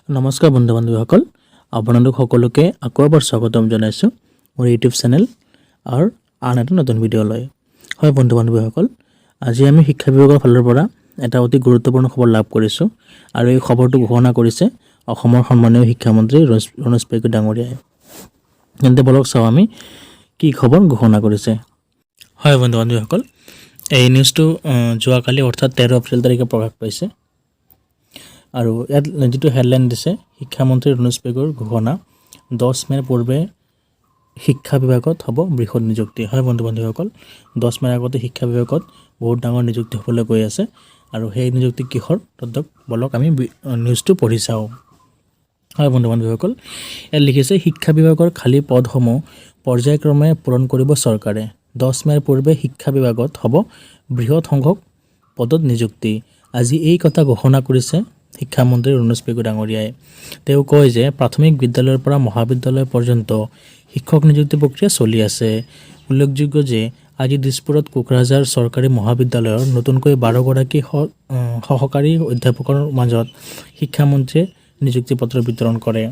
নমস্কাৰ বন্ধু বান্ধৱীসকল, আপোনালোক সকলোকে আকৌ এবাৰ স্বাগতম জনাইছোঁ মোৰ ইউটিউব চেনেল আৰু আন এটা নতুন ভিডিঅ'লৈ। হয় বন্ধু বান্ধৱীসকল, আজি আমি শিক্ষা বিভাগৰ ফালৰ পৰা এটা অতি গুৰুত্বপূৰ্ণ খবৰ লাভ কৰিছোঁ আৰু এই খবৰটো ঘোষণা কৰিছে অসমৰ সন্মানীয় শিক্ষামন্ত্ৰী ৰণোজ পেগু ডাঙৰীয়াই। তেন্তে বলক চাওঁ আমি কি খবৰ ঘোষণা কৰিছে। হয় বন্ধু বান্ধৱীসকল, এই নিউজটো যোৱাকালি অৰ্থাৎ 13 এপ্ৰিল তাৰিখে প্ৰকাশ পাইছে আৰু ইয়াত যিটো হেডলাইন দিছে শিক্ষামন্ত্ৰী ৰণোজ পেগুৰ ঘোষণা 10 মেৰ পূৰ্বে শিক্ষা বিভাগত হ'ব বৃহৎ নিযুক্তি। হয় বন্ধু বান্ধৱীসকল, 10 মেৰ আগতে শিক্ষা বিভাগত বহুত ডাঙৰ নিযুক্তি হ'বলৈ গৈ আছে আৰু সেই নিযুক্তি কিহৰ তদক বলক আমি নিউজটো পঢ়ি চাওঁ। হয় বন্ধু বান্ধৱীসকল, ইয়াত লিখিছে শিক্ষা বিভাগৰ খালী পদসমূহ পৰ্যায়ক্ৰমে পূৰণ কৰিব চৰকাৰে। 10 মেৰ পূৰ্বে শিক্ষা বিভাগত হ'ব বৃহৎ সংখ্যক পদত নিযুক্তি। আজি এই কথা ঘোষণা কৰিছে শিক্ষামন্ত্ৰী ৰণোজ পেগু ডাঙৰীয়াই। তেওঁ কয় যে প্ৰাথমিক বিদ্যালয়ৰ পৰা মহাবিদ্যালয় পৰ্যন্ত শিক্ষক নিযুক্তি প্ৰক্ৰিয়া চলি আছে। উল্লেখযোগ্য যে আজি দিছপুৰত কোকৰাঝাৰ চৰকাৰী মহাবিদ্যালয়ৰ নতুনকৈ 12গৰাকী সহকাৰী অধ্যাপকৰ মাজত শিক্ষামন্ত্ৰীয়ে নিযুক্তি পত্ৰ বিতৰণ কৰে।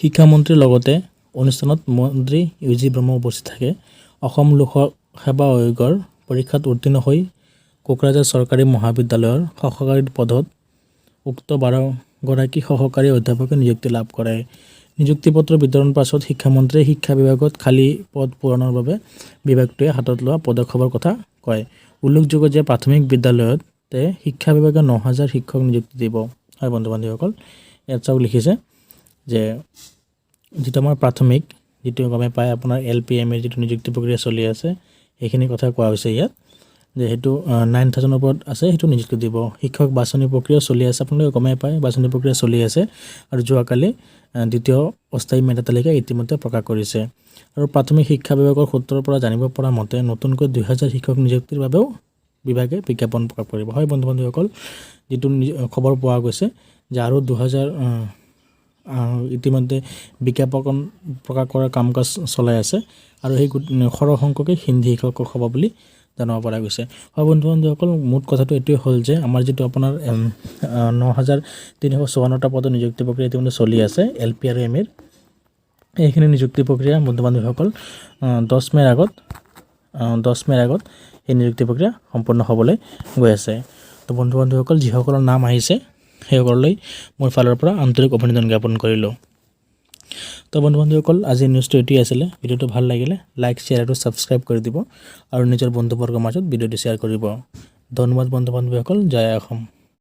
শিক্ষামন্ত্ৰীৰ লগতে অনুষ্ঠানত মন্ত্ৰী ইউ.জি. ব্ৰহ্ম উপস্থিত থাকে। অসম লোক সেৱা আয়োগৰ পৰীক্ষাত উত্তীৰ্ণ হৈ কোকৰাঝাৰ চৰকাৰী মহাবিদ্যালয়ৰ সহকাৰী পদত উক্ত 12গৰাকী সহকাৰী অধ্যাপকে নিযুক্তি লাভ কৰে। নিযুক্তি পত্ৰ বিতৰণৰ পাছত শিক্ষামন্ত্ৰীয়ে শিক্ষা বিভাগত খালী পদ পূৰণৰ বাবে বিভাগটোৱে হাতত লোৱা পদক্ষেপৰ কথা কয়। উল্লেখযোগ্য যে প্ৰাথমিক বিদ্যালয়তে শিক্ষা বিভাগে 9,000 শিক্ষক নিযুক্তি দিব। হয় বন্ধু বান্ধৱীসকল, ইয়াত চাওক লিখিছে যে যিটো আমাৰ প্ৰাথমিক যিটো গমে পায় আপোনাৰ LPM-ৰ যিটো নিযুক্তি প্ৰক্ৰিয়া চলি আছে সেইখিনি কথা কোৱা হৈছে ইয়াত যে সেইটো 9,000 ওপৰত আছে, সেইটো নিযুক্তি দিব। শিক্ষক বাছনি প্ৰক্ৰিয়া চলি আছে, আপোনালোকে গমেই পায় বাছনি প্ৰক্ৰিয়া চলি আছে আৰু যোৱাকালি দ্বিতীয় অস্থায়ী মেধা তালিকা ইতিমধ্যে প্ৰকাশ কৰিছে। আৰু প্ৰাথমিক শিক্ষা বিভাগৰ সূত্ৰৰ পৰা জানিব পৰা মতে নতুনকৈ 2,000 শিক্ষক নিযুক্তিৰ বাবেও বিভাগে বিজ্ঞাপন প্ৰকাশ কৰিব। হয় বন্ধু বান্ধৱীসকল, যিটো খবৰ পোৱা গৈছে যে আৰু 2,000 ইতিমধ্যে বিজ্ঞাপন প্ৰকাশ কৰাৰ কাম কাজ চলাই আছে আৰু সেই সৰহ সংখ্যকে হিন্দী শিক্ষক হ'ব বুলি জানিব পৰা গৈছে। হয় বন্ধু বান্ধৱীসকল, মুঠ কথাটো এইটোৱে হ'ল যে আমাৰ যিটো আপোনাৰ 9,354টা পদৰ নিযুক্তি প্ৰক্ৰিয়া ইতিমধ্যে চলি আছে LP আৰু MA-ৰ, এইখিনি নিযুক্তি প্ৰক্ৰিয়া বন্ধু বান্ধৱীসকল 10 মেৰ আগত এই নিযুক্তি প্ৰক্ৰিয়া সম্পূৰ্ণ হ'বলৈ গৈ আছে। তো বন্ধু বান্ধৱীসকল, যিসকলৰ নাম আহিছে সেইসকললৈ মোৰ ফালৰ পৰা আন্তৰিক অভিনন্দন জ্ঞাপন কৰিলোঁ। তো বন্ধু বান্ধৱীসকল, আজি নিউজটো এটি আছিলে। ভিডিঅ'টো ভাল লাগিলে লাইক, শ্বেয়াৰ আৰু ছাবস্ক্ৰাইব কৰি দিব আৰু নিজৰ বন্ধুবৰ্গৰ মাজত ভিডিঅ'টো শ্বেয়াৰ কৰিব। ধন্যবাদ বন্ধু বান্ধৱীসকল, জয় অসম।